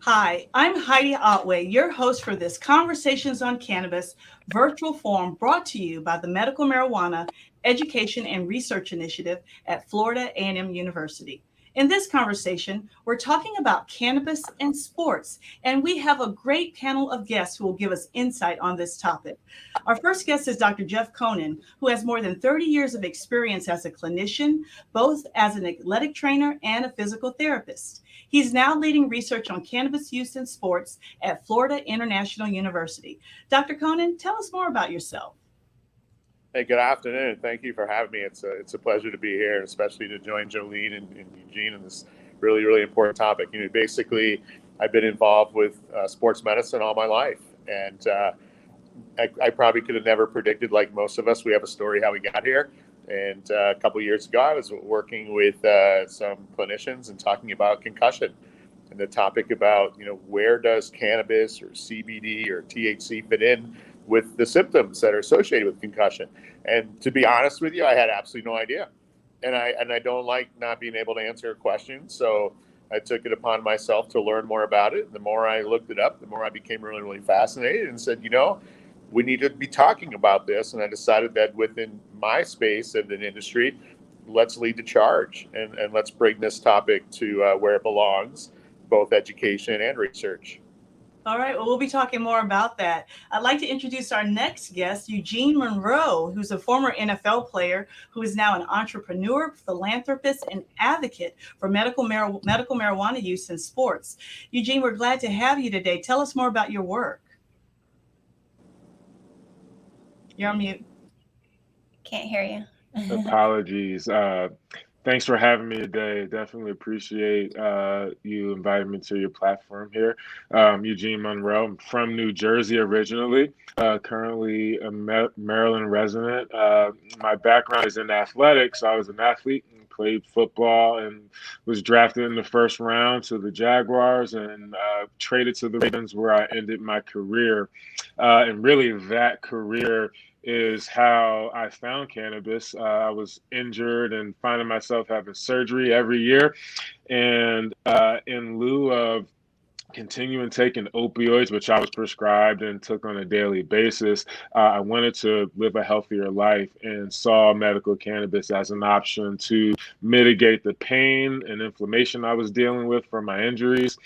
Hi, I'm Heidi Otway, your host for this Conversations on Cannabis virtual forum brought to you by the Medical Marijuana Education and Research Initiative at Florida A&M University. In this conversation, we're talking about cannabis and sports, and we have a great panel of guests who will give us insight on this topic. Our first guest is Dr. Jeff Conan, who has more than 30 years of experience as a clinician, both as an athletic trainer and a physical therapist. He's now leading research on cannabis use in sports at Florida International University. Dr. Conan, tell us more about yourself. Hey, good afternoon. Thank you for having me. It's a pleasure to be here, and especially to join Jolene and Eugene in this really important topic. Basically, I've been involved with sports medicine all my life, and I probably could have never predicted, like most of us, we have a story how we got here. And a couple of years ago, I was working with some clinicians and talking about concussion and the topic about, where does cannabis or CBD or THC fit in with the symptoms that are associated with concussion. And to be honest with you, I had absolutely no idea. And I don't like not being able to answer a question. So I took it upon myself to learn more about it. The more I looked it up, the more I became really fascinated and said, we need to be talking about this. And I decided that within my space of an industry, let's lead the charge and let's bring this topic to where it belongs, both education and research. All right, well, we'll be talking more about that. I'd like to introduce our next guest, Eugene Monroe, who's a former NFL player who is now an entrepreneur, philanthropist, and advocate for medical marijuana use in sports. Eugene, we're glad to have you today. Tell us more about your work. You're on mute. Can't hear you. Apologies. Thanks for having me today. Definitely appreciate you inviting me to your platform here. Eugene Monroe. I'm from New Jersey originally, currently a Maryland resident. My background is in athletics. I was an athlete and played football and was drafted in the first round to the Jaguars and traded to the Ravens, where I ended my career. And really that career is how I found cannabis. I was injured and finding myself having surgery every year. And in lieu of continuing taking opioids, which I was prescribed and took on a daily basis, I wanted to live a healthier life and saw medical cannabis as an option to mitigate the pain and inflammation I was dealing with from my injuries.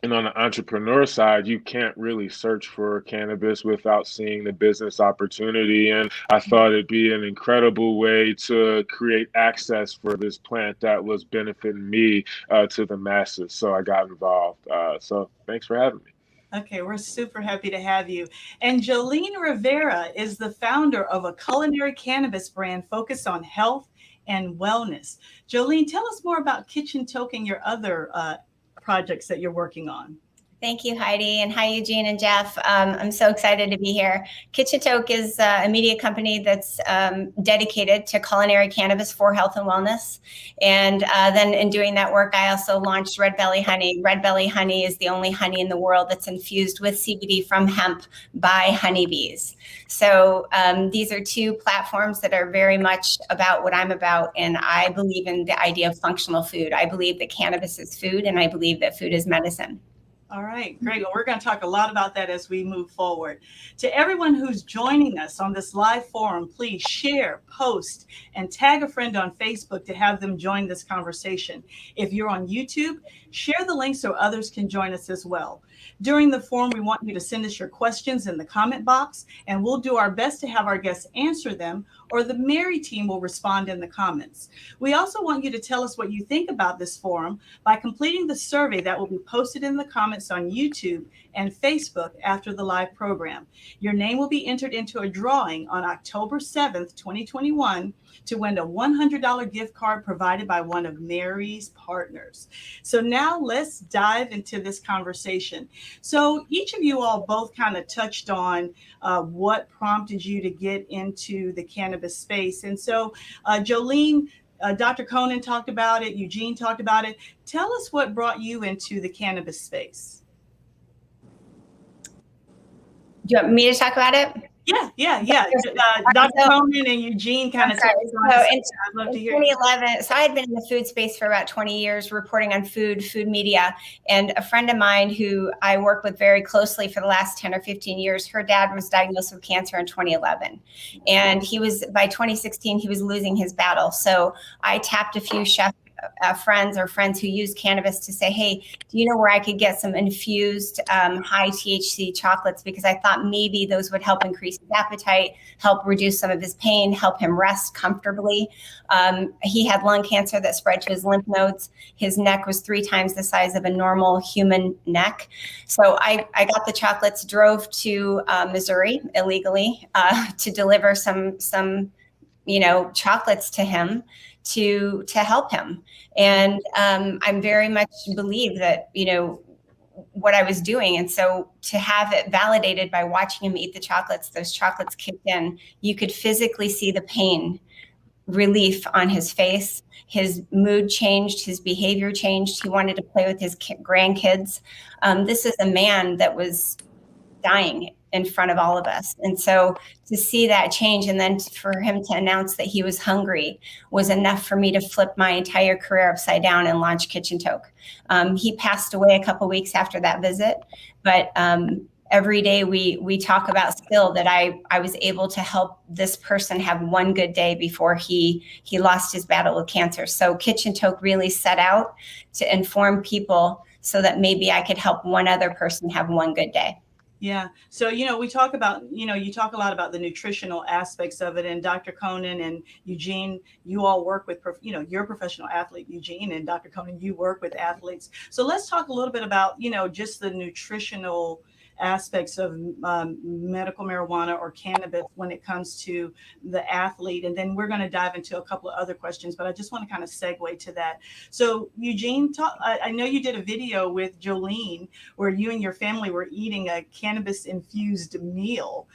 And on the entrepreneur side, you can't really search for cannabis without seeing the business opportunity. And I thought it'd be an incredible way to create access for this plant that was benefiting me to the masses. So I got involved. So thanks for having me. Okay, we're super happy to have you. And Jolene Rivera is the founder of a culinary cannabis brand focused on health and wellness. Jolene, tell us more about Kitchen Toke and your other projects that you're working on. Thank you, Heidi, and hi, Eugene and Jeff. I'm so excited to be here. Kitchen Toke is a media company that's dedicated to culinary cannabis for health and wellness. And then in doing that work, I also launched Red Belly Honey. Red Belly Honey is the only honey in the world that's infused with CBD from hemp by honeybees. So these are two platforms that are very much about what I'm about. And I believe in the idea of functional food. I believe that cannabis is food, and I believe that food is medicine. All right, great. Well, we're going to talk a lot about that as we move forward. To everyone who's joining us on this live forum, please share, post, and tag a friend on Facebook to have them join this conversation. If you're on YouTube, share the link so others can join us as well. During the forum, we want you to send us your questions in the comment box, and we'll do our best to have our guests answer them, or the Mary team will respond in the comments. We also want you to tell us what you think about this forum by completing the survey that will be posted in the comments on YouTube and Facebook after the live program. Your name will be entered into a drawing on October 7th, 2021 to win a $100 gift card provided by one of Mary's partners. So now let's dive into this conversation. So each of you all both kind of touched on what prompted you to get into the cannabis space. And so Jolene, Dr. Conan talked about it, Eugene talked about it. Tell us what brought you into the cannabis space. Do you want me to talk about it? Yeah. Dr. Conan and Eugene kind of. So I'd love to hear. 2011, so I had been in the food space for about 20 years, reporting on food media. And a friend of mine who I work with very closely for the last 10 or 15 years, her dad was diagnosed with cancer in 2011. And by 2016, he was losing his battle. So I tapped a few chef friends who use cannabis to say, hey, do you know where I could get some infused high THC chocolates? Because I thought maybe those would help increase his appetite, help reduce some of his pain, help him rest comfortably. He had lung cancer that spread to his lymph nodes. His neck was 3 times the size of a normal human neck. So I got the chocolates, drove to Missouri illegally to deliver some chocolates to him to help him. And I'm very much believe that, what I was doing. And so to have it validated by watching him eat the chocolates, those chocolates kicked in, you could physically see the pain relief on his face. His mood changed, his behavior changed. He wanted to play with his grandkids. This is a man that was dying in front of all of us. And so to see that change, and then for him to announce that he was hungry, was enough for me to flip my entire career upside down and launch Kitchen Toke. He passed away a couple weeks after that visit, but every day we talk about still that I was able to help this person have one good day before he lost his battle with cancer. So Kitchen Toke really set out to inform people so that maybe I could help one other person have one good day. Yeah. So, we talk about, you talk a lot about the nutritional aspects of it. And Dr. Conan and Eugene, you all work with, you're a professional athlete, Eugene, and Dr. Conan, you work with athletes. So let's talk a little bit about, just the nutritional aspects of medical marijuana or cannabis when it comes to the athlete. And then we're going to dive into a couple of other questions, but I just want to kind of segue to that. So Eugene, I know you did a video with Jolene where you and your family were eating a cannabis infused meal.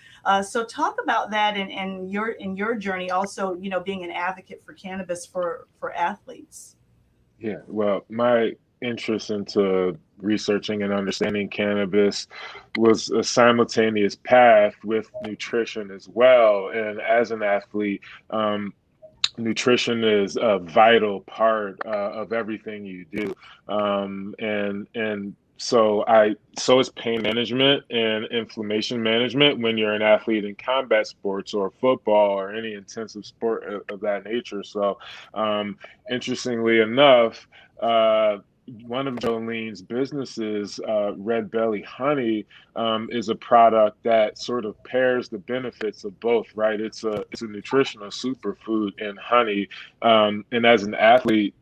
So talk about that and your journey also, being an advocate for cannabis for athletes. Yeah, well, my interest into researching and understanding cannabis was a simultaneous path with nutrition as well. And as an athlete, nutrition is a vital part of everything you do. So is pain management and inflammation management when you're an athlete in combat sports or football or any intensive sport of that nature. So interestingly enough, one of Jolene's businesses, Red Belly Honey, is a product that sort of pairs the benefits of both, right? It's a nutritional superfood in honey. And as an athlete,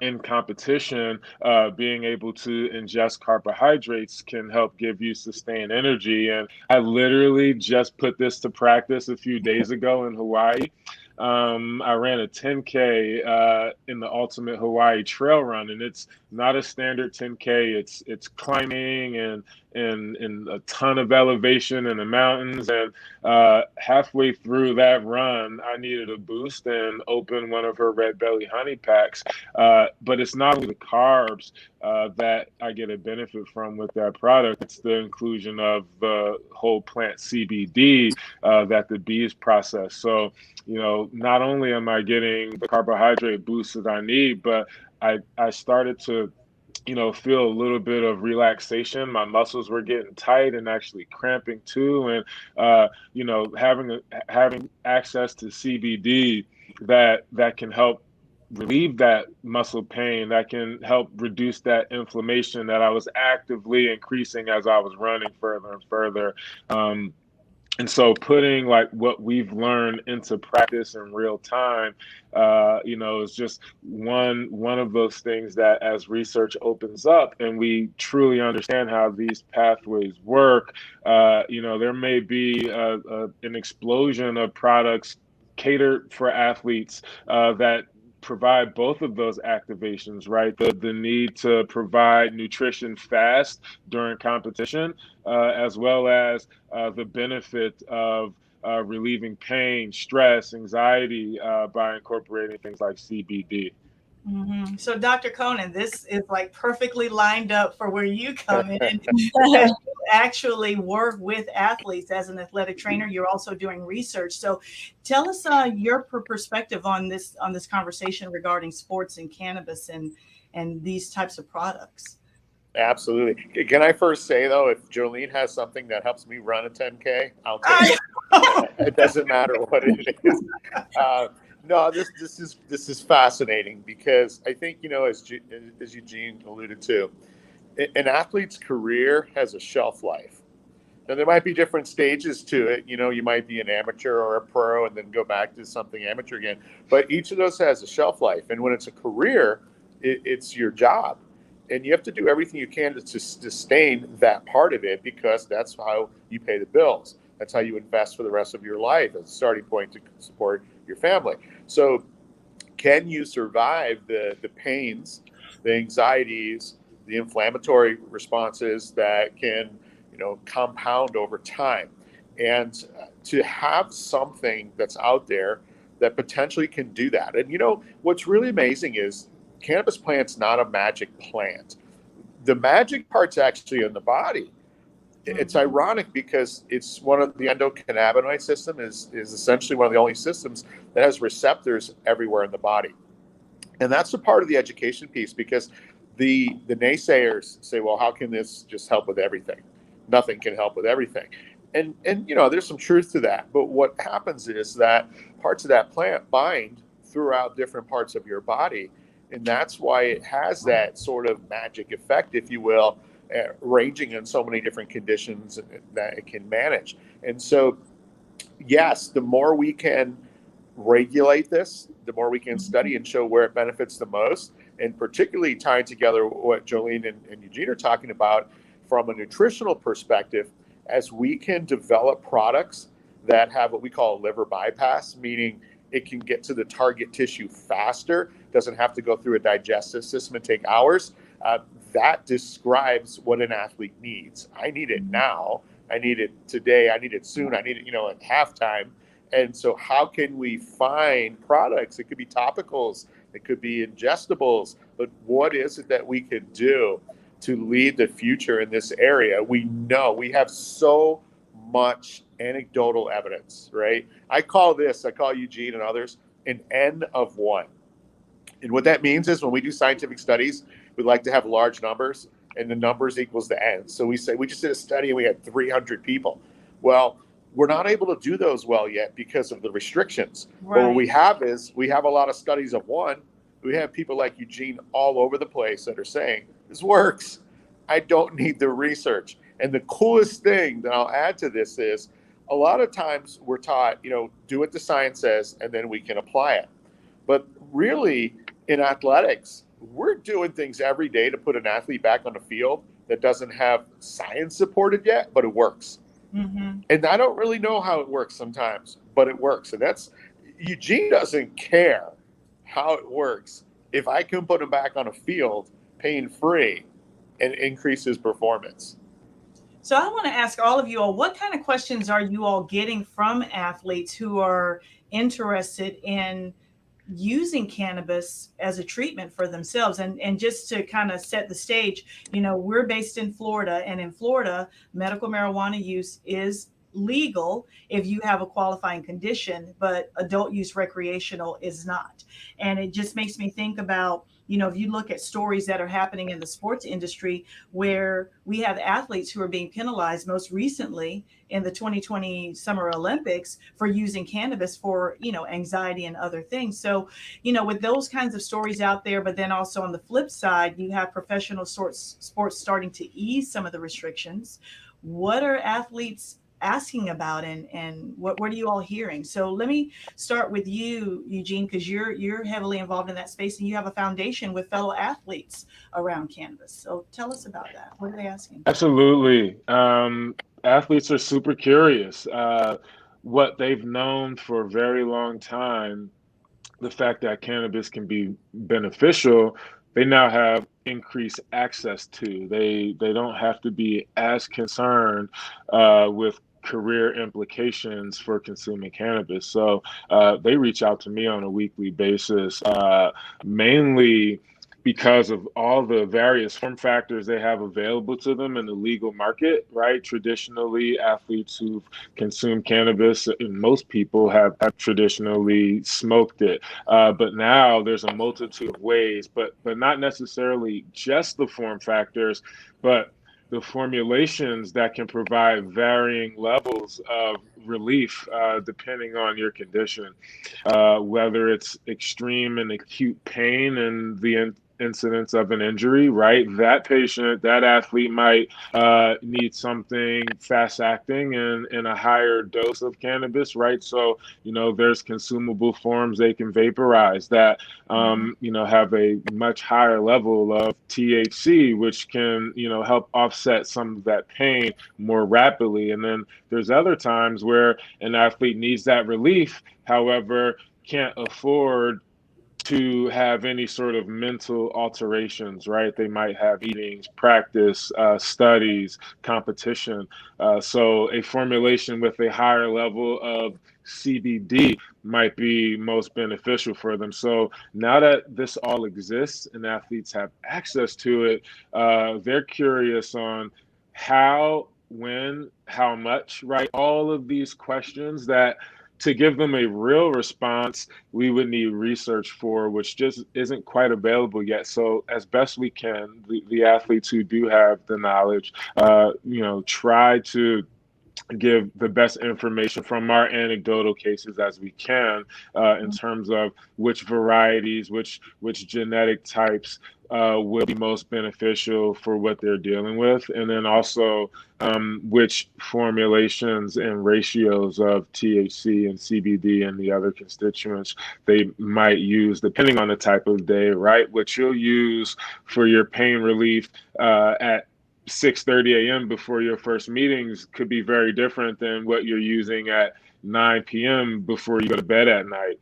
in competition, being able to ingest carbohydrates can help give you sustained energy. And I literally just put this to practice a few days ago in Hawaii. I ran a 10K in the Ultimate Hawaii Trail Run, and it's not a standard 10K. It's climbing and a ton of elevation in the mountains. And halfway through that run, I needed a boost and opened one of her Red Belly Honey packs. But it's not only the carbs that I get a benefit from with that product. It's the inclusion of the whole plant CBD that the bees process. So, not only am I getting the carbohydrate boost that I need, but I started to feel a little bit of relaxation. My muscles were getting tight and actually cramping too. And, having access to CBD that can help relieve that muscle pain, that can help reduce that inflammation that I was actively increasing as I was running further and further. And so putting like what we've learned into practice in real time, is just one of those things that as research opens up and we truly understand how these pathways work, there may be an explosion of products catered for athletes that provide both of those activations, right? The need to provide nutrition fast during competition, as well as the benefit of relieving pain, stress, anxiety by incorporating things like CBD. Mm-hmm. So Dr. Conan, this is like perfectly lined up for where you come in. actually work with athletes as an athletic trainer. You're also doing research. So tell us your perspective on this conversation regarding sports and cannabis and these types of products. Absolutely. Can I first say, though, if Jolene has something that helps me run a 10K, I'll take it. It doesn't matter what it is. No, this is fascinating because I think, as Eugene alluded to, an athlete's career has a shelf life. Now, there might be different stages to it. You might be an amateur or a pro and then go back to something amateur again. But each of those has a shelf life. And when it's a career, it's your job. And you have to do everything you can to sustain that part of it because that's how you pay the bills. That's how you invest for the rest of your life as a starting point to support your family. So can you survive the pains, the anxieties, the inflammatory responses that can, compound over time? And to have something that's out there that potentially can do that. And, what's really amazing is cannabis plant's not a magic plant. The magic part's actually in the body. It's ironic because it's one of the endocannabinoid system is essentially one of the only systems that has receptors everywhere in the body. And that's a part of the education piece because the naysayers say, well, how can this just help with everything? Nothing can help with everything. And there's some truth to that. But what happens is that parts of that plant bind throughout different parts of your body. And that's why it has that sort of magic effect, if you will, ranging in so many different conditions that it can manage. And so, yes, the more we can regulate this, the more we can study and show where it benefits the most, and particularly tying together what Jolene and Eugene are talking about from a nutritional perspective, as we can develop products that have what we call a liver bypass, meaning it can get to the target tissue faster, doesn't have to go through a digestive system and take hours. That describes what an athlete needs. I need it now. I need it today. I need it soon. I need it, at halftime. And so how can we find products? It could be topicals. It could be ingestibles. But what is it that we could do to lead the future in this area? We know we have so much anecdotal evidence, right? I call Eugene and others an N of one. And what that means is when we do scientific studies, we like to have large numbers and the numbers equals the N. So we say, we just did a study and we had 300 people. Well, we're not able to do those well yet because of the restrictions. Right. But what we have is we have a lot of studies of one. We have people like Eugene all over the place that are saying, this works. I don't need the research. And the coolest thing that I'll add to this is a lot of times we're taught, do what the science says and then we can apply it. But really in athletics, we're doing things every day to put an athlete back on the field that doesn't have science supported yet, but it works. Mm-hmm. And I don't really know how it works sometimes, but it works. And Eugene doesn't care how it works. If I can put him back on a field pain free and increase his performance. So I want to ask all of you all, what kind of questions are you all getting from athletes who are interested in using cannabis as a treatment for themselves? And just to kind of set the stage, we're based in Florida, and in Florida, medical marijuana use is legal if you have a qualifying condition, but adult use recreational is not. And it just makes me think about, if you look at stories that are happening in the sports industry where we have athletes who are being penalized, most recently in the 2020 Summer Olympics, for using cannabis for, anxiety and other things. So, with those kinds of stories out there, but then also on the flip side, you have professional sports starting to ease some of the restrictions. What are athletes asking about, and what are you all hearing? So let me start with you, Eugene, because you're heavily involved in that space and you have a foundation with fellow athletes around cannabis. So tell us about that. What are they asking? Absolutely. Athletes are super curious. What they've known for a very long time, the fact that cannabis can be beneficial, they now have increased access to. They don't have to be as concerned with career implications for consuming cannabis. So they reach out to me on a weekly basis, mainly because of all the various form factors they have available to them in the legal market, right? Traditionally, athletes who've consumed cannabis, and most people have traditionally smoked it. But now there's a multitude of ways, but not necessarily just the form factors, but the formulations that can provide varying levels of relief depending on your condition, whether it's extreme and acute pain and the incidence of an injury, right? That patient, that athlete might need something fast acting and a higher dose of cannabis, right? So, there's consumable forms they can vaporize that, have a much higher level of THC, which can, help offset some of that pain more rapidly. And then there's other times where an athlete needs that relief, however, can't afford to have any sort of mental alterations, right? They might have meetings, practice, studies, competition. So a formulation with a higher level of CBD might be most beneficial for them. So now that this all exists and athletes have access to it, they're curious on how, when, how much, right? All of these questions that to give them a real response, we would need research for, which just isn't quite available yet. So as best we can, the athletes who do have the knowledge, try to give the best information from our anecdotal cases as we can in terms of which varieties, which genetic types will be most beneficial for what they're dealing with, and then also which formulations and ratios of THC and CBD and the other constituents they might use depending on the type of day, right? What you'll use for your pain relief at 6:30 a.m. before your first meetings could be very different than what you're using at 9 p.m. before you go to bed at night.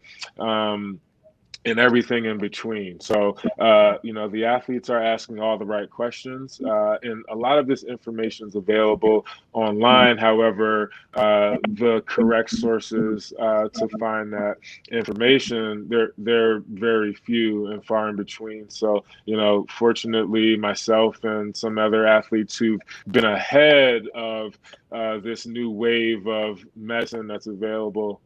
And everything in between. So, the athletes are asking all the right questions, and a lot of this information is available online. However, the correct sources to find that information, they're very few and far in between. So, fortunately, myself and some other athletes who've been ahead of this new wave of medicine that's available,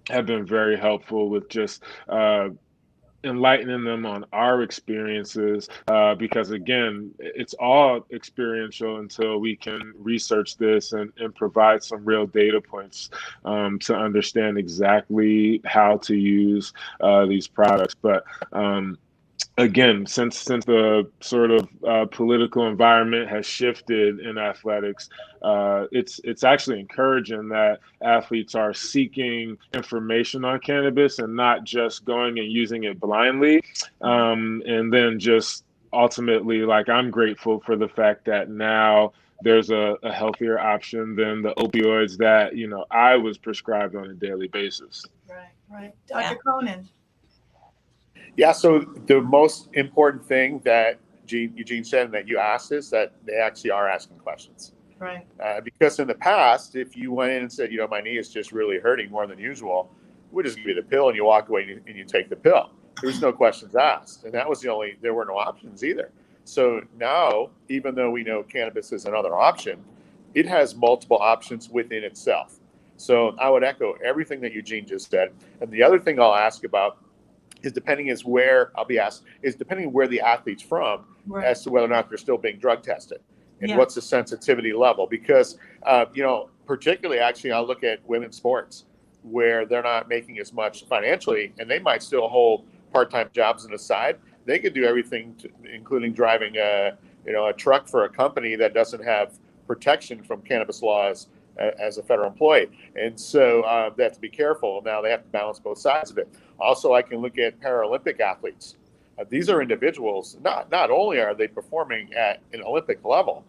have been very helpful with just enlightening them on our experiences, because again, it's all experiential until we can research this and provide some real data points to understand exactly how to use these products. But again, since the sort of political environment has shifted in athletics, it's actually encouraging that athletes are seeking information on cannabis and not just going and using it blindly, and then just ultimately, like, I'm grateful for the fact that now there's a healthier option than the opioids that I was prescribed on a daily basis. Right. Dr. Conan. Yeah, so the most important thing that Eugene said and that you asked is that they actually are asking questions. Right. Because in the past, if you went in and said, my knee is just really hurting more than usual, we just give you the pill and you walk away and you take the pill. There's no questions asked. And that was there were no options either. So now, even though we know cannabis is another option, it has multiple options within itself. So I would echo everything that Eugene just said. And the other thing I'll ask about is depending where the athlete's from, right, as to whether or not they're still being drug tested and what's the sensitivity level. Because, particularly actually, I'll look at women's sports where they're not making as much financially and they might still hold part-time jobs on the side. They could do everything, including driving a truck for a company that doesn't have protection from cannabis laws as a federal employee. And so they have to be careful. Now they have to balance both sides of it. Also, I can look at Paralympic athletes. These are individuals, not only are they performing at an Olympic level,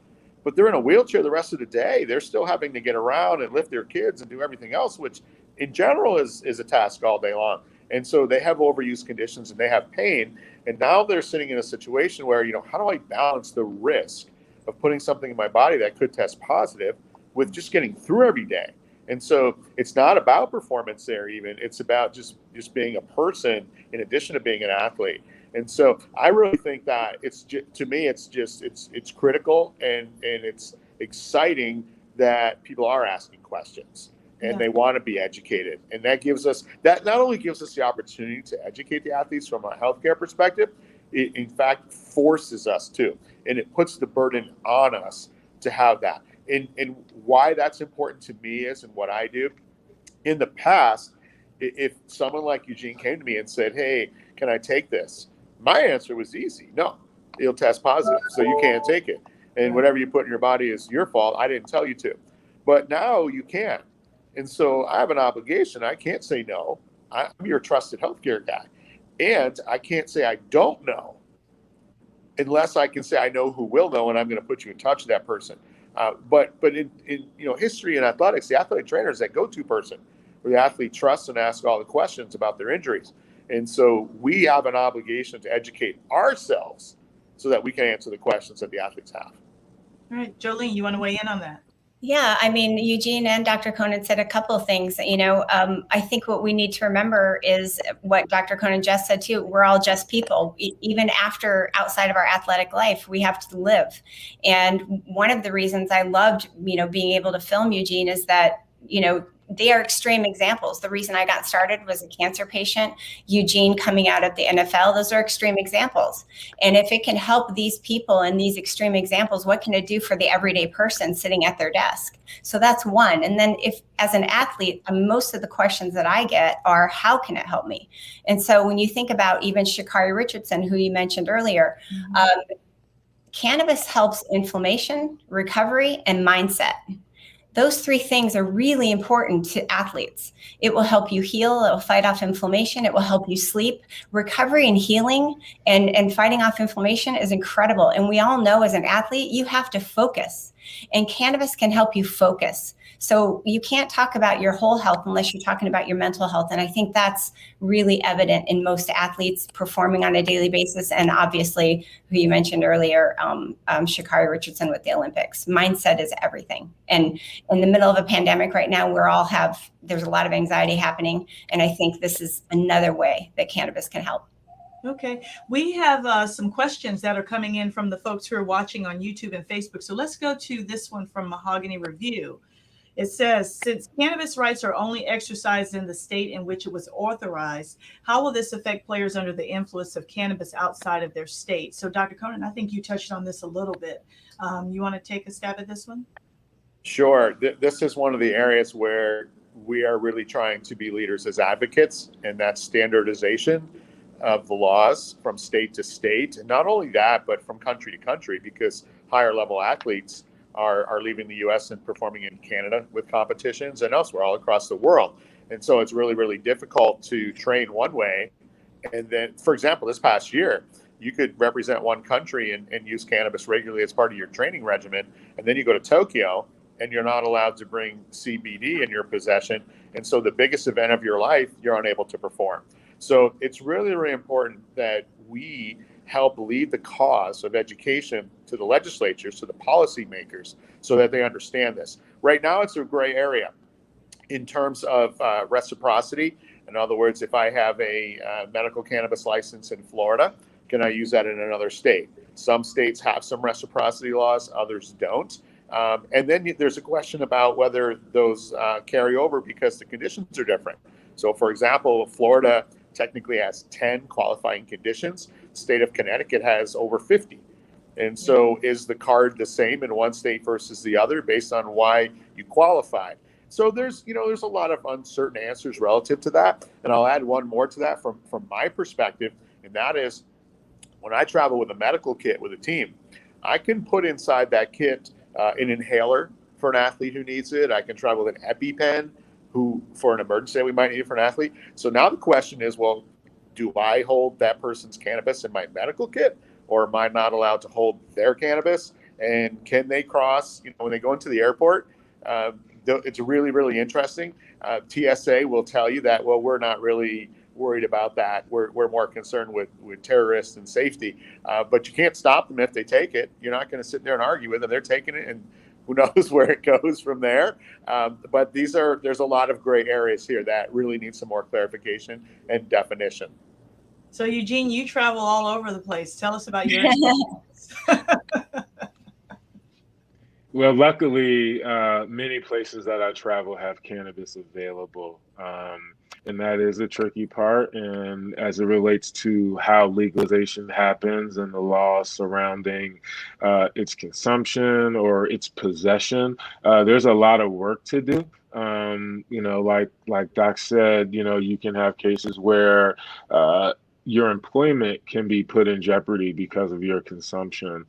but they're in a wheelchair the rest of the day. They're still having to get around and lift their kids and do everything else, which in general is a task all day long. And so they have overuse conditions and they have pain. And now they're sitting in a situation where, how do I balance the risk of putting something in my body that could test positive with just getting through every day? And so it's not about performance there even. It's about just being a person in addition to being an athlete. And so I really think that to me, it's critical, and it's exciting that people are asking questions and they want to be educated. And that not only gives us the opportunity to educate the athletes from a healthcare perspective, it in fact forces us to, and it puts the burden on us to have that. And why that's important to me is, and what I do in the past, if someone like Eugene came to me and said, "Hey, can I take this?" My answer was easy. No, it'll test positive, so you can't take it. And whatever you put in your body is your fault. I didn't tell you to. But now you can. And so I have an obligation. I can't say no. I'm your trusted healthcare guy. And I can't say I don't know unless I can say I know who will know, and I'm going to put you in touch with that person. But in history and athletics, the athletic trainer is that go-to person where the athlete trusts and asks all the questions about their injuries. And so we have an obligation to educate ourselves so that we can answer the questions that the athletes have. All right, Jolene, you want to weigh in on that? Yeah, I mean, Eugene and Dr. Conan said a couple of things. I think what we need to remember is what Dr. Conan just said too. We're all just people. Even outside of our athletic life, we have to live. And one of the reasons I loved, being able to film Eugene is that, they are extreme examples. The reason I got started was a cancer patient, Eugene coming out of the NFL. Those are extreme examples. And if it can help these people and these extreme examples, what can it do for the everyday person sitting at their desk? So that's one. And then if, as an athlete, most of the questions that I get are, how can it help me? And so when you think about even Sha'Carri Richardson, who you mentioned earlier, cannabis helps inflammation, recovery, and mindset. Those three things are really important to athletes. It will help you heal. It will fight off inflammation. It will help you sleep. Recovery and healing and fighting off inflammation is incredible. And we all know as an athlete, you have to focus. And cannabis can help you focus. So you can't talk about your whole health unless you're talking about your mental health. And I think that's really evident in most athletes performing on a daily basis. And obviously, who you mentioned earlier, Sha'Carri Richardson with the Olympics. Mindset is everything. And in the middle of a pandemic right now, there's a lot of anxiety happening. And I think this is another way that cannabis can help. Okay, we have some questions that are coming in from the folks who are watching on YouTube and Facebook. So let's go to this one from Mahogany Review. It says, since cannabis rights are only exercised in the state in which it was authorized, how will this affect players under the influence of cannabis outside of their state? So Dr. Conan, I think you touched on this a little bit. You want to take a stab at this one? Sure. This is one of the areas where we are really trying to be leaders as advocates, and that's standardization of the laws from state to state. And not only that, but from country to country, because higher level athletes are leaving the U.S. and performing in Canada with competitions and elsewhere all across the world. And so it's really, really difficult to train one way. And then, for example, this past year, you could represent one country and use cannabis regularly as part of your training regimen. And then you go to Tokyo and you're not allowed to bring CBD in your possession. And so the biggest event of your life, you're unable to perform. So it's really, really important that we help lead the cause of education to the legislatures, to the policymakers, so that they understand this. Right now, it's a gray area in terms of reciprocity. In other words, if I have a medical cannabis license in Florida, can I use that in another state? Some states have some reciprocity laws, others don't. And then there's a question about whether those carry over because the conditions are different. So, for example, Florida technically has 10 qualifying conditions. The state of Connecticut has over 50. And so is the card the same in one state versus the other based on why you qualified? So there's a lot of uncertain answers relative to that. And I'll add one more to that from my perspective, and that is when I travel with a medical kit with a team, I can put inside that kit an inhaler for an athlete who needs it. I can travel with an EpiPen for an emergency that we might need for an athlete. So now the question is, well, do I hold that person's cannabis in my medical kit, or am I not allowed to hold their cannabis? And can they cross, when they go into the airport? It's really, really interesting. TSA will tell you that, well, we're not really worried about that. We're more concerned with terrorists and safety. But you can't stop them if they take it. You're not going to sit there and argue with them. They're taking it, and who knows where it goes from there. But there's a lot of gray areas here that really need some more clarification and definition. So Eugene, you travel all over the place. Tell us about your experience. Well, luckily, many places that I travel have cannabis available. And that is a tricky part. And as it relates to how legalization happens and the laws surrounding its consumption or its possession, there's a lot of work to do. Like Doc said, you can have cases where your employment can be put in jeopardy because of your consumption.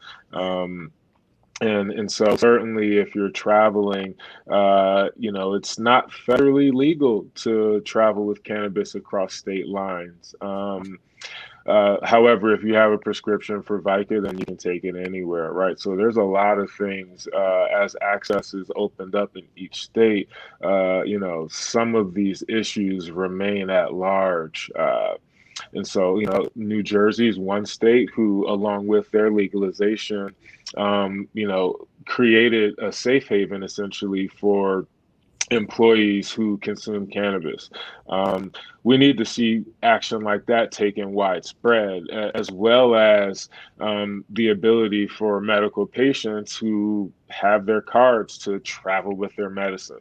And so certainly if you're traveling, it's not federally legal to travel with cannabis across state lines. However, if you have a prescription for Vica, then you can take it anywhere, right? So there's a lot of things as access is opened up in each state. Some of these issues remain at large. And so, New Jersey is one state who, along with their legalization, created a safe haven essentially for employees who consume cannabis. We need to see action like that taken widespread, as well as the ability for medical patients who have their cards to travel with their medicine.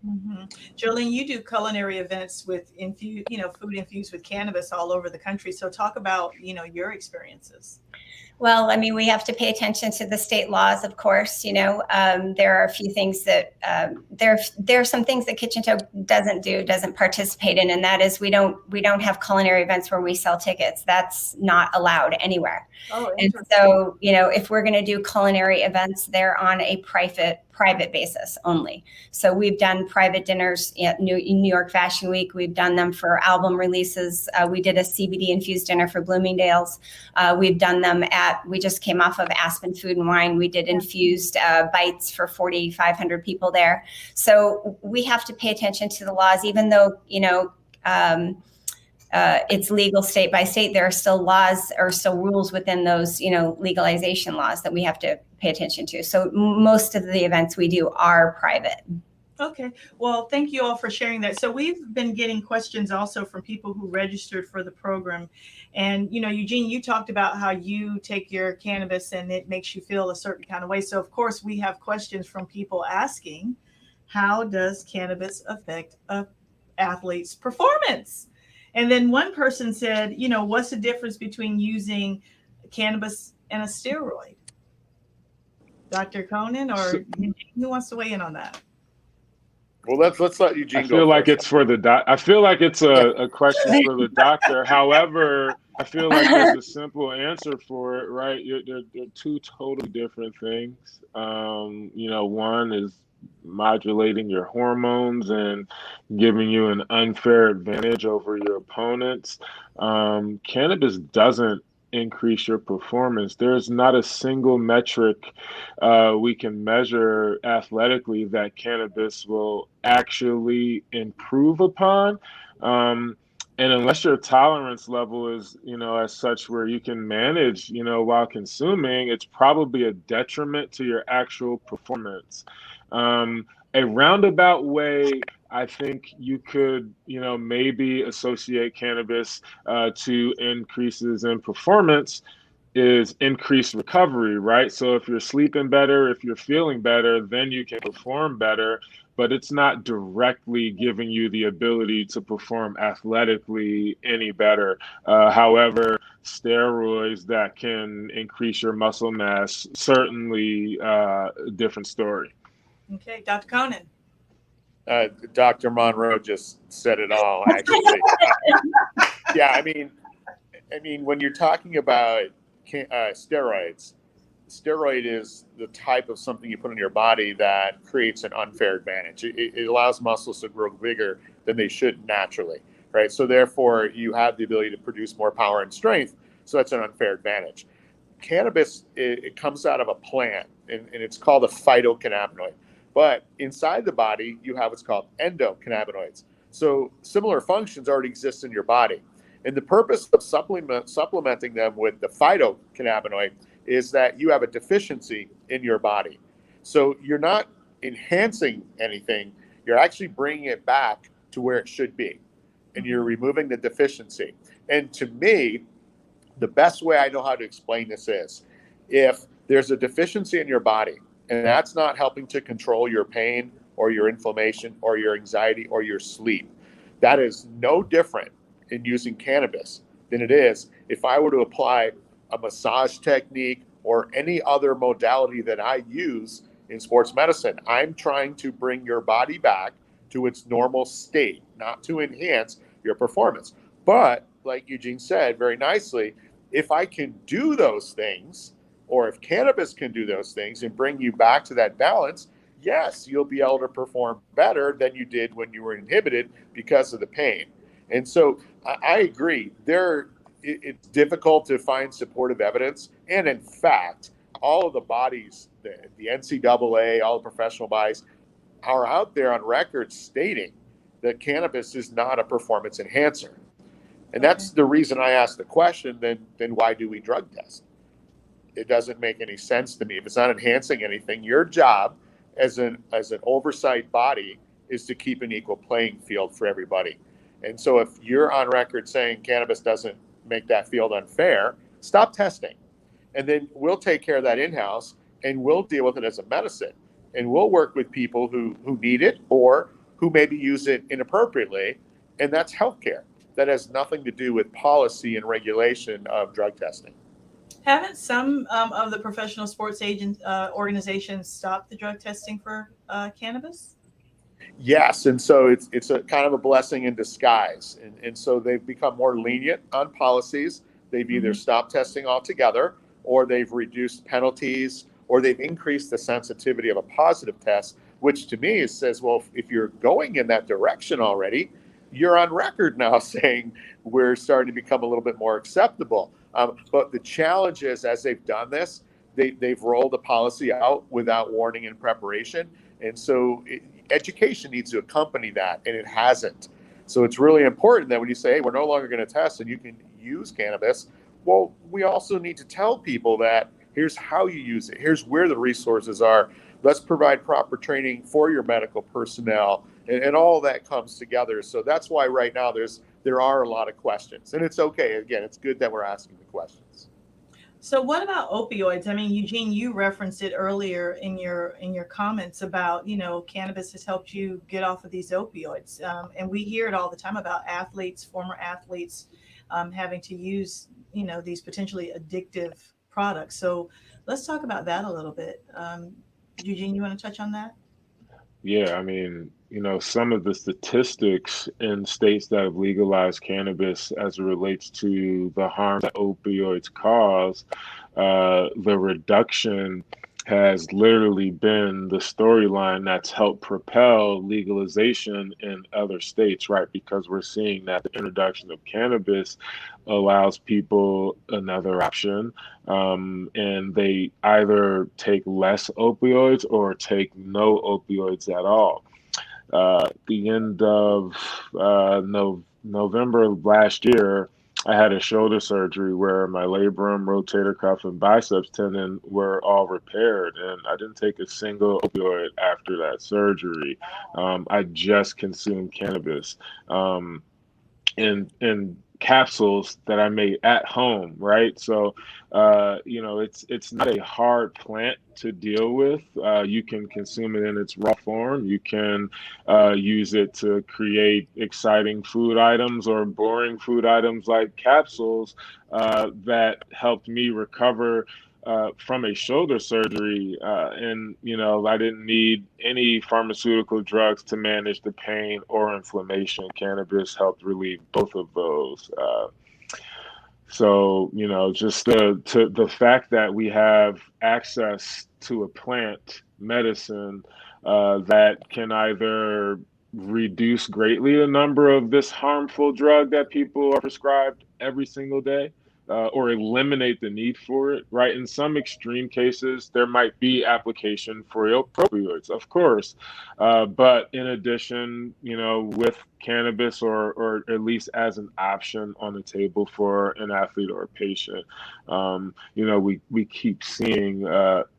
Mm-hmm. Jolene, you do culinary events with food infused with cannabis all over the country. So talk about, your experiences. Well, I mean, we have to pay attention to the state laws, of course. There are a few things that there are some things that Kitchen Toke doesn't participate in, and that is we don't have culinary events where we sell tickets. That's not allowed anywhere. Oh, and so, if we're going to do culinary events, they're on a private basis only. So we've done private dinners at New York Fashion Week. We've done them for album releases. We did a CBD infused dinner for Bloomingdale's. We've done them we just came off of Aspen Food and Wine. We did infused bites for 4,500 people there. So we have to pay attention to the laws, even though, it's legal state by state. There are still laws or still rules within those, legalization laws that we have to pay attention to. So most of the events we do are private. Okay. Well, thank you all for sharing that. So we've been getting questions also from people who registered for the program. And, Eugene, you talked about how you take your cannabis and it makes you feel a certain kind of way. So, of course, we have questions from people asking, how does cannabis affect an athlete's performance? And then one person said, what's the difference between using cannabis and a steroid? Dr. Conan, or who wants to weigh in on that? Well, let's let Eugene go. I feel like it's for the doc. I feel like it's a question for the doctor. However, I feel like there's a simple answer for it, right? They're two totally different things. One is modulating your hormones and giving you an unfair advantage over your opponents. Cannabis doesn't increase your performance. There's not a single metric we can measure athletically that cannabis will actually improve upon. And unless your tolerance level is, as such where you can manage, while consuming, it's probably a detriment to your actual performance. A roundabout way I think you could, maybe associate cannabis to increases in performance is increased recovery, right? So if you're sleeping better, if you're feeling better, then you can perform better, but it's not directly giving you the ability to perform athletically any better. However, steroids that can increase your muscle mass, certainly a different story. Okay, Dr. Conan. Dr. Monroe just said it all, actually. Yeah, I mean, when you're talking about steroids, steroid is the type of something you put on your body that creates an unfair advantage. It allows muscles to grow bigger than they should naturally, right? So therefore, you have the ability to produce more power and strength. So that's an unfair advantage. Cannabis, it comes out of a plant, and it's called a phytocannabinoid. But inside the body, you have what's called endocannabinoids. So similar functions already exist in your body. And the purpose of supplementing them with the phytocannabinoid is that you have a deficiency in your body. So you're not enhancing anything. You're actually bringing it back to where it should be. And you're removing the deficiency. And to me, the best way I know how to explain this is if there's a deficiency in your body and that's not helping to control your pain or your inflammation or your anxiety or your sleep, that is no different in using cannabis than it is if I were to apply a massage technique or any other modality that I use in sports medicine. I'm trying to bring your body back to its normal state, not to enhance your performance. But like Eugene said very nicely, if I can do those things, or if cannabis can do those things and bring you back to that balance, yes, you'll be able to perform better than you did when you were inhibited because of the pain. And so I agree. It's difficult to find supportive evidence. And in fact, all of the bodies, the NCAA, all the professional bodies, are out there on record stating that cannabis is not a performance enhancer. And that's the reason I asked the question, then why do we drug test? It doesn't make any sense to me. If it's not enhancing anything, your job as an oversight body is to keep an equal playing field for everybody. And so if you're on record saying cannabis doesn't make that field unfair, stop testing. And then we'll take care of that in-house and we'll deal with it as a medicine. And we'll work with people who need it or who maybe use it inappropriately. And that's healthcare. That has nothing to do with policy and regulation of drug testing. Haven't some of the professional sports organizations stopped the drug testing for cannabis? Yes, and so it's a kind of a blessing in disguise. And so they've become more lenient on policies. They've either stopped testing altogether, or they've reduced penalties, or they've increased the sensitivity of a positive test, which to me says, well, if you're going in that direction already, you're on record now saying we're starting to become a little bit more acceptable. But the challenge is, as they've done this, they've rolled the policy out without warning and preparation. And so education needs to accompany that, and it hasn't. So it's really important that when you say, hey, we're no longer going to test and you can use cannabis, well, we also need to tell people that here's how you use it. Here's where the resources are. Let's provide proper training for your medical personnel, and all that comes together. So that's why right now there are a lot of questions, and it's okay. Again, it's good that we're asking the questions. So what about opioids? I mean, Eugene, you referenced it earlier in your comments about, cannabis has helped you get off of these opioids. And we hear it all the time about athletes, former athletes, having to use, these potentially addictive products. So let's talk about that a little bit. Eugene, you want to touch on that? Yeah, I mean, some of the statistics in states that have legalized cannabis as it relates to the harm that opioids cause, the reduction has literally been the storyline that's helped propel legalization in other states, right? Because we're seeing that the introduction of cannabis allows people another option, and they either take less opioids or take no opioids at all. The end of November of last year, I had a shoulder surgery where my labrum, rotator cuff, and biceps tendon were all repaired, and I didn't take a single opioid after that surgery. I just consumed cannabis. In capsules that I made at home, right? So, it's not a hard plant to deal with. You can consume it in its raw form. You can use it to create exciting food items or boring food items like capsules that helped me recover from a shoulder surgery, and I didn't need any pharmaceutical drugs to manage the pain or inflammation. Cannabis helped relieve both of those. So just the fact that we have access to a plant medicine that can either reduce greatly the number of this harmful drug that people are prescribed every single day, or eliminate the need for it, right? In some extreme cases, there might be application for opioids, of course. But in addition, with cannabis or at least as an option on the table for an athlete or a patient, we keep seeing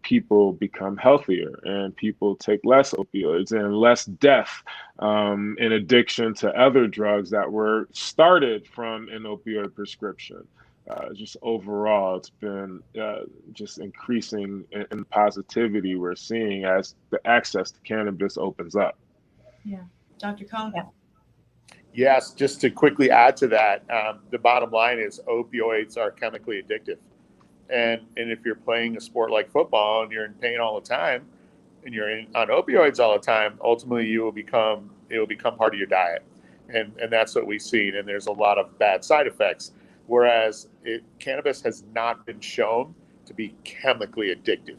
people become healthier and people take less opioids and less death in addiction to other drugs that were started from an opioid prescription. Just overall, it's been just increasing in positivity we're seeing as the access to cannabis opens up. Yeah. Dr. Conan. Yeah. Yes, just to quickly add to that, the bottom line is opioids are chemically addictive. And if you're playing a sport like football and you're in pain all the time and you're on opioids all the time, ultimately it will become part of your diet. And that's what we've seen. And there's a lot of bad side effects. Whereas cannabis has not been shown to be chemically addictive.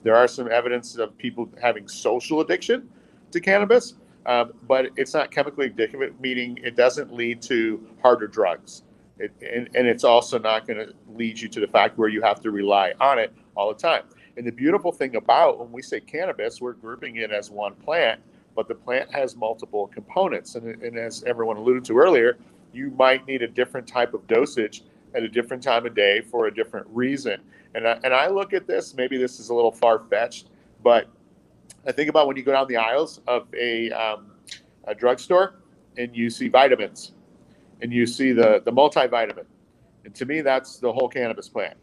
There are some evidence of people having social addiction to cannabis, but it's not chemically addictive, meaning it doesn't lead to harder drugs. And it's also not going to lead you to the fact where you have to rely on it all the time. And the beautiful thing about when we say cannabis, we're grouping it as one plant, but the plant has multiple components. And as everyone alluded to earlier, you might need a different type of dosage at a different time of day for a different reason. And I look at this, maybe this is a little far-fetched, but I think about when you go down the aisles of a drugstore and you see vitamins and you see the multivitamin. And to me, that's the whole cannabis plant.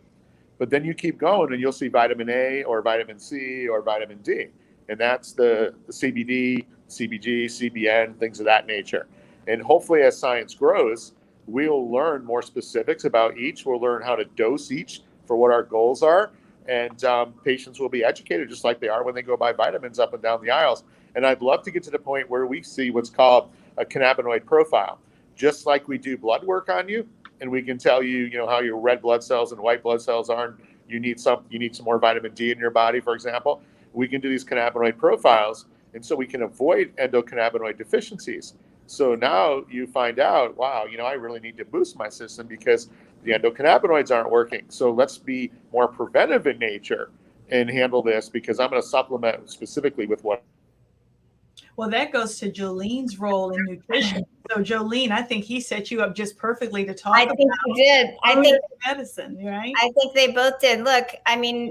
But then you keep going and you'll see vitamin A or vitamin C or vitamin D. And that's the CBD, CBG, CBN, things of that nature. And hopefully as science grows, we'll learn more specifics about each. We'll learn how to dose each for what our goals are. And patients will be educated just like they are when they go buy vitamins up and down the aisles. And I'd love to get to the point where we see what's called a cannabinoid profile. Just like we do blood work on you, and we can tell you, how your red blood cells and white blood cells are, and you need some more vitamin D in your body, for example. We can do these cannabinoid profiles, and so we can avoid endocannabinoid deficiencies. So now you find out, wow, I really need to boost my system because the endocannabinoids aren't working. So let's be more preventive in nature and handle this because I'm going to supplement specifically with what. Well, that goes to Jolene's role in nutrition. So Jolene, I think he set you up just perfectly to talk about. I think he did. I think medicine, right? I think they both did. Look,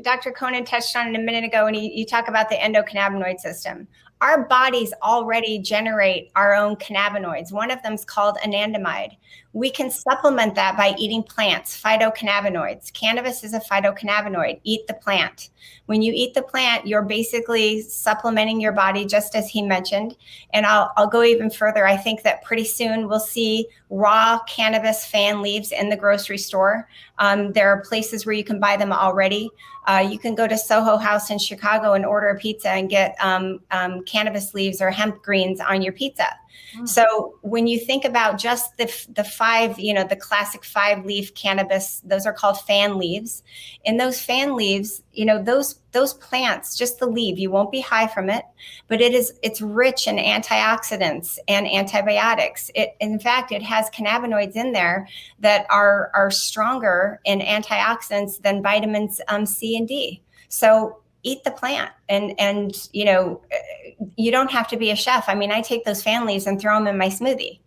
Dr. Conan touched on it a minute ago when you talk about the endocannabinoid system. Our bodies already generate our own cannabinoids. One of them is called anandamide. We can supplement that by eating plants, phytocannabinoids. Cannabis is a phytocannabinoid. Eat the plant. When you eat the plant, you're basically supplementing your body, just as he mentioned. And I'll go even further. I think that pretty soon we'll see raw cannabis fan leaves in the grocery store. There are places where you can buy them already. You can go to Soho House in Chicago and order a pizza and get cannabis leaves or hemp greens on your pizza. So when you think about just the five, the classic 5-leaf cannabis, those are called fan leaves. In those fan leaves, those plants, just the leaf, you won't be high from it, but it's rich in antioxidants and antibiotics. In fact, it has cannabinoids in there that are stronger in antioxidants than vitamins C and D. So eat the plant, and you don't have to be a chef. I take those fan leaves and throw them in my smoothie.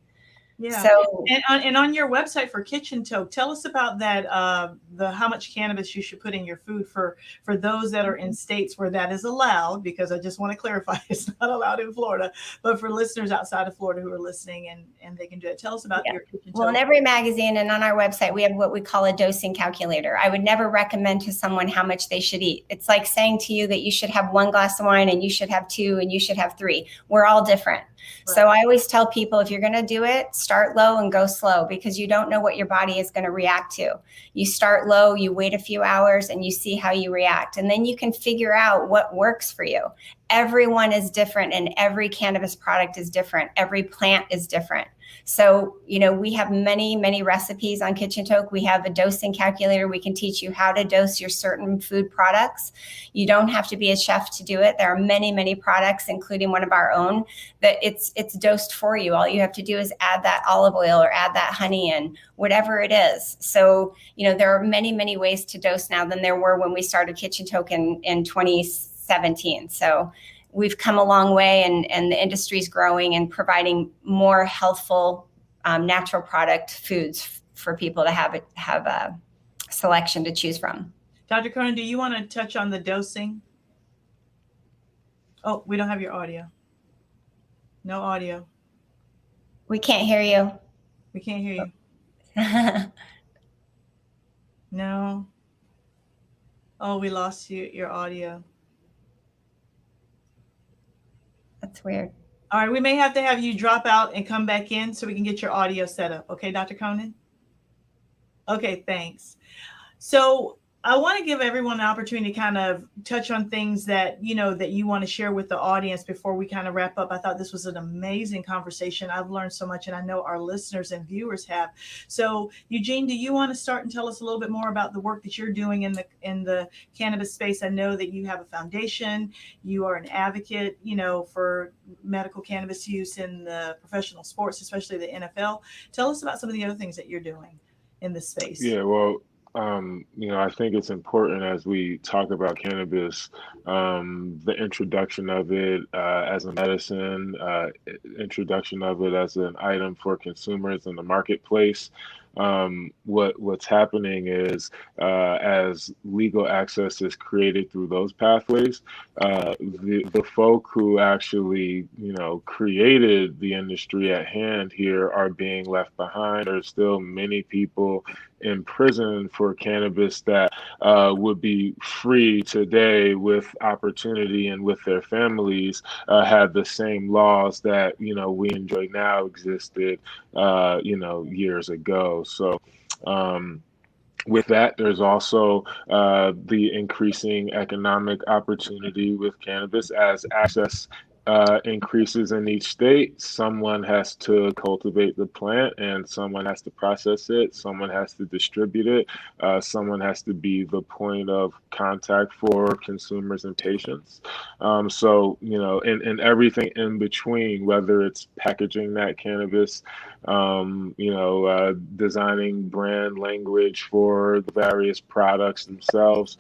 Yeah. So and on your website for Kitchen Toke, tell us about that. How much cannabis you should put in your food for those that are in states where that is allowed. Because I just want to clarify, it's not allowed in Florida. But for listeners outside of Florida who are listening and they can do it, tell us about your Kitchen Toke. Well, in every magazine and on our website, we have what we call a dosing calculator. I would never recommend to someone how much they should eat. It's like saying to you that you should have 1 glass of wine and you should have 2 and you should have 3. We're all different. Right. So I always tell people, if you're going to do it, start low and go slow, because you don't know what your body is going to react to. You start low, you wait a few hours, and you see how you react. And then you can figure out what works for you. Everyone is different, and every cannabis product is different. Every plant is different. So, we have many, many recipes on Kitchen Toke. We have a dosing calculator. We can teach you how to dose your certain food products. You don't have to be a chef to do it. There are many, many products, including one of our own, that it's dosed for you. All you have to do is add that olive oil or add that honey in, whatever it is. So, there are many, many ways to dose now than there were when we started Kitchen Toke in 2017. So we've come a long way, and the industry's growing and providing more healthful, natural product foods for people to have a selection to choose from. Dr. Conan, do you want to touch on the dosing? Oh, we don't have your audio. No audio. We can't hear you. We can't hear you. No. Oh, we lost your audio. That's weird. All right, we may have to have you drop out and come back in so we can get your audio set up. Okay, Dr. Conan? Okay, thanks. So I want to give everyone an opportunity to kind of touch on things that you want to share with the audience before we kind of wrap up. I thought this was an amazing conversation. I've learned so much, and I know our listeners and viewers have. So Eugene, do you want to start and tell us a little bit more about the work that you're doing in the cannabis space? I know that you have a foundation. You are an advocate, for medical cannabis use in the professional sports, especially the NFL. Tell us about some of the other things that you're doing in this space. Yeah, well, I think it's important as we talk about cannabis, the introduction of it as a medicine, introduction of it as an item for consumers in the marketplace. What's happening is as legal access is created through those pathways, the folk who actually created the industry at hand here are being left behind. There's still many people in prison for cannabis that would be free today with opportunity and with their families had the same laws that we enjoy now existed years ago. So with that, there's also the increasing economic opportunity with cannabis as access increases in each state. Someone has to cultivate the plant, and someone has to process it. Someone has to distribute it. Someone has to be the point of contact for consumers and patients. And everything in between, whether it's packaging that cannabis, designing brand language for the various products themselves.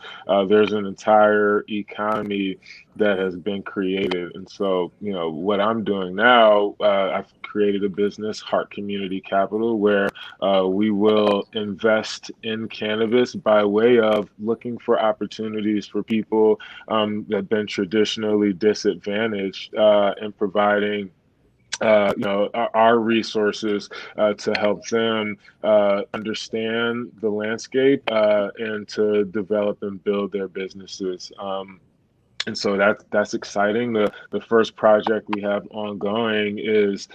There's an entire economy that has been created. And so, what I'm doing now, I've created a business, Heart Community Capital, where we will invest in cannabis by way of looking for opportunities for people that have been traditionally disadvantaged and providing our resources to help them understand the landscape and to develop and build their businesses. And so that's exciting. The first project we have ongoing is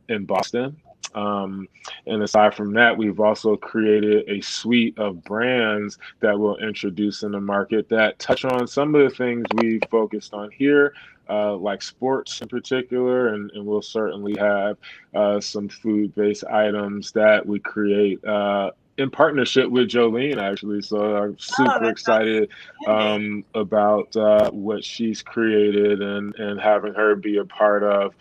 in Boston. And aside from that, we've also created a suite of brands that we'll introduce in the market that touch on some of the things we focused on here, like sports in particular, and we'll certainly have some food-based items that we create in partnership with Jolene, actually. So I'm super excited about what she's created and having her be a part of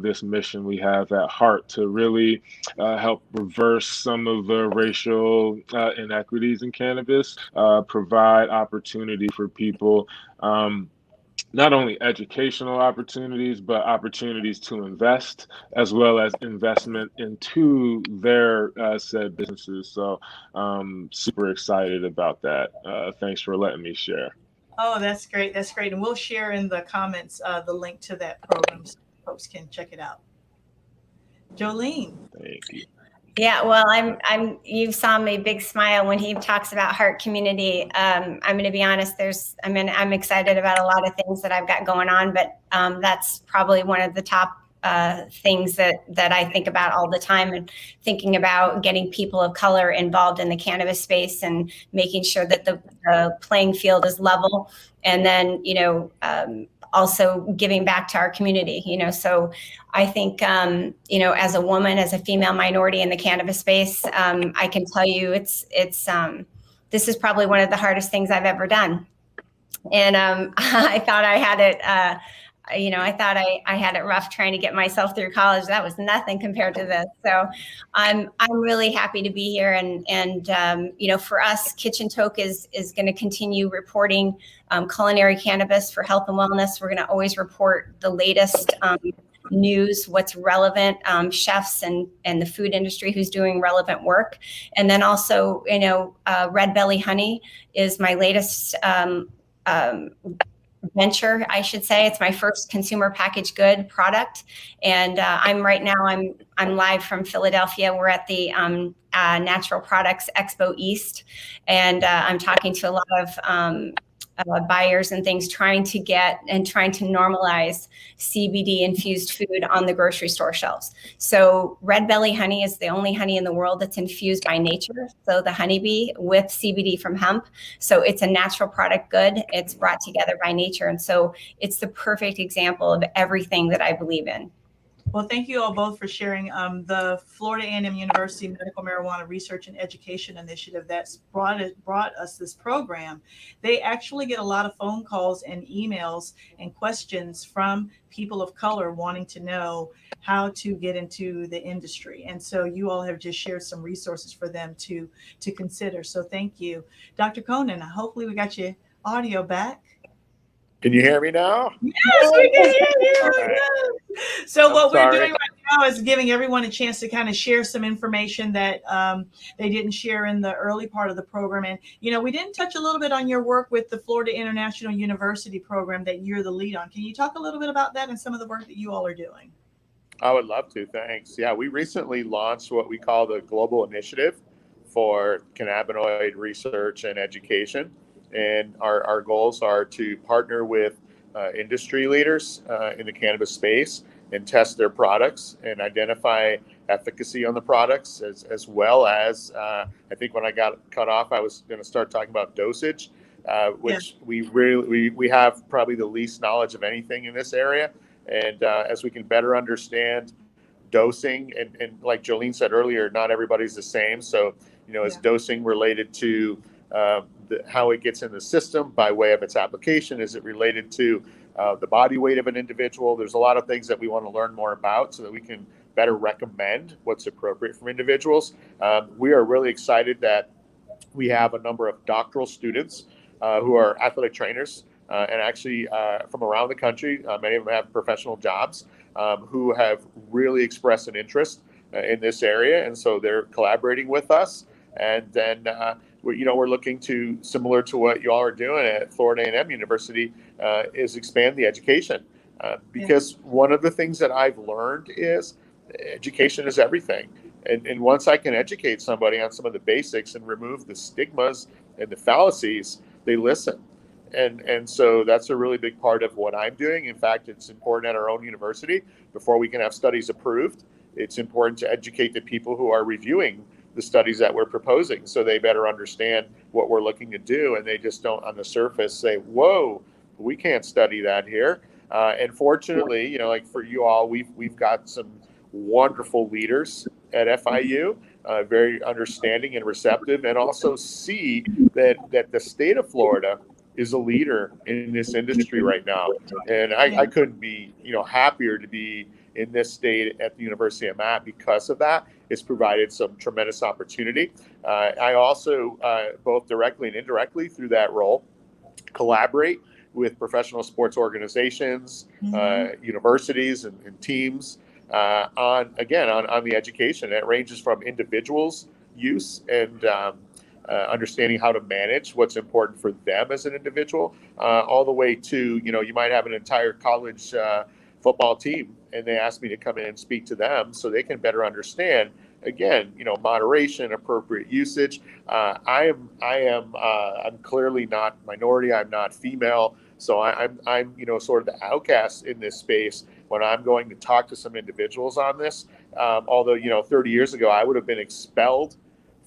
this mission we have at Heart to really help reverse some of the racial inequities in cannabis, provide opportunity for people, not only educational opportunities, but opportunities to invest, as well as investment into their said businesses. So super excited about that. Thanks for letting me share. Oh, that's great. That's great. And we'll share in the comments the link to that program so folks can check it out. Jolene. Thank you. Yeah, well, you saw me big smile when he talks about Heart Community. I'm going to be honest, I'm excited about a lot of things that I've got going on, but that's probably one of the top things that I think about all the time, and thinking about getting people of color involved in the cannabis space and making sure that the playing field is level. And then, also giving back to our community, so I think, as a woman, as a female minority in the cannabis space, I can tell you this is probably one of the hardest things I've ever done. And I thought I had it, I thought I had it rough trying to get myself through college. That was nothing compared to this. So I'm really happy to be here. And for us, Kitchen Toke is going to continue reporting culinary cannabis for health and wellness. We're going to always report the latest news, what's relevant, chefs and the food industry who's doing relevant work. And then also, Red Belly Honey is my latest venture, I should say. It's my first consumer packaged good product, and I'm live from Philadelphia. We're at the Natural Products Expo East, and I'm talking to a lot of buyers and things, trying to normalize CBD infused food on the grocery store shelves. So Red Belly Honey is the only honey in the world that's infused by nature. So the honeybee with CBD from hemp. So it's a natural product good. It's brought together by nature. And so it's the perfect example of everything that I believe in. Well, thank you all both for sharing. The Florida A&M University Medical Marijuana Research and Education Initiative that's brought us this program. They actually get a lot of phone calls and emails and questions from people of color wanting to know how to get into the industry. And so you all have just shared some resources for them to consider. So thank you. Dr. Conan, hopefully we got your audio back. Can you hear me now? Yes, we can hear you. Right. So what we're doing right now is giving everyone a chance to kind of share some information that they didn't share in the early part of the program. And, we didn't touch a little bit on your work with the Florida International University program that you're the lead on. Can you talk a little bit about that and some of the work that you all are doing? I would love to. Thanks. Yeah, we recently launched what we call the Global Initiative for Cannabinoid Research and Education. And our goals are to partner with industry leaders in the cannabis space and test their products and identify efficacy on the products, as well as I think when I got cut off, I was going to start talking about dosage, which we have probably the least knowledge of anything in this area. And as we can better understand dosing, and like Jolene said earlier, not everybody's the same. So, is dosing related to how it gets in the system by way of its application? Is it related to the body weight of an individual? There's a lot of things that we want to learn more about so that we can better recommend what's appropriate for individuals. We are really excited that we have a number of doctoral students who are athletic trainers and actually from around the country. Many of them have professional jobs who have really expressed an interest in this area. And so they're collaborating with us. And then we're looking to, similar to what you all are doing at Florida A&M University, is expand the education. Because one of the things that I've learned is education is everything. And once I can educate somebody on some of the basics and remove the stigmas and the fallacies, they listen. And so that's a really big part of what I'm doing. In fact, it's important at our own university, before we can have studies approved, it's important to educate the people who are reviewing the studies that we're proposing, so they better understand what we're looking to do, and they just don't on the surface say, whoa, we can't study that here. And fortunately, like for you all, we've got some wonderful leaders at FIU, very understanding and receptive, and also see that the state of Florida is a leader in this industry right now. And I couldn't be happier to be in this state at the university I'm at because of that. It's provided some tremendous opportunity. I also, both directly and indirectly through that role, collaborate with professional sports organizations, universities and teams on the education. It ranges from individuals' use and understanding how to manage what's important for them as an individual, all the way to, you might have an entire college football team, and they ask me to come in and speak to them so they can better understand, again, moderation, appropriate usage. I'm clearly not minority. I'm not female. So I'm sort of the outcast in this space when I'm going to talk to some individuals on this. Although, 30 years ago, I would have been expelled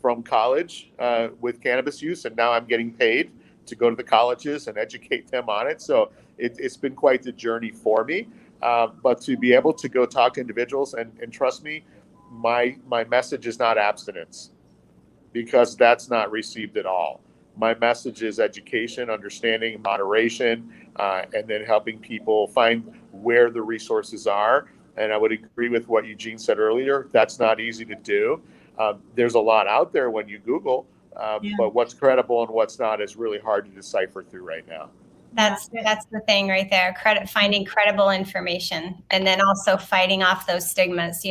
from college with cannabis use, and now I'm getting paid to go to the colleges and educate them on it. So it's been quite the journey for me. But to be able to go talk to individuals and trust me, my message is not abstinence, because that's not received at all. My message is education, understanding, moderation, and then helping people find where the resources are. And I would agree with what Eugene said earlier. That's not easy to do. There's a lot out there when you Google, but what's credible and what's not is really hard to decipher through right now. That's the thing right there. Finding credible information, and then also fighting off those stigmas.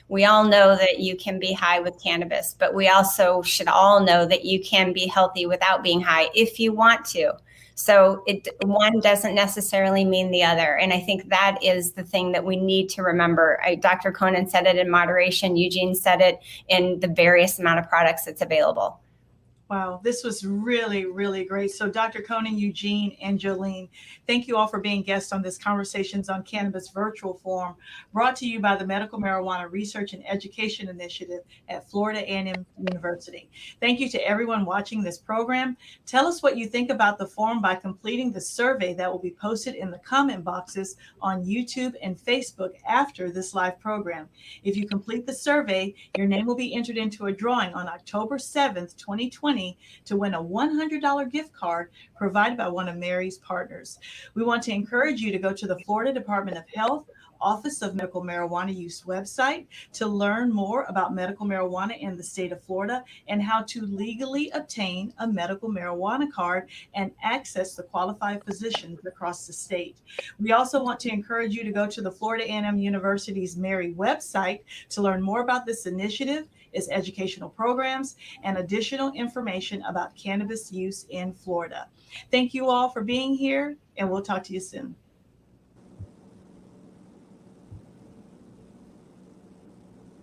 We all know that you can be high with cannabis, but we also should all know that you can be healthy without being high if you want to. So one doesn't necessarily mean the other. And I think that is the thing that we need to remember. Dr. Conan said it in moderation. Eugene said it in the various amount of products that's available. Wow, this was really, really great. So Dr. Conan, Eugene, and Jolene, thank you all for being guests on this Conversations on Cannabis virtual forum, brought to you by the Medical Marijuana Research and Education Initiative at Florida A&M University. Thank you to everyone watching this program. Tell us what you think about the forum by completing the survey that will be posted in the comment boxes on YouTube and Facebook after this live program. If you complete the survey, your name will be entered into a drawing on October 7th, 2020, to win a $100 gift card provided by one of Mary's partners. We want to encourage you to go to the Florida Department of Health Office of Medical Marijuana Use website to learn more about medical marijuana in the state of Florida and how to legally obtain a medical marijuana card and access the qualified physicians across the state. We also want to encourage you to go to the Florida A&M University's Mary website to learn more about this initiative, its educational programs, and additional information about cannabis use in Florida. Thank you all for being here, and we'll talk to you soon.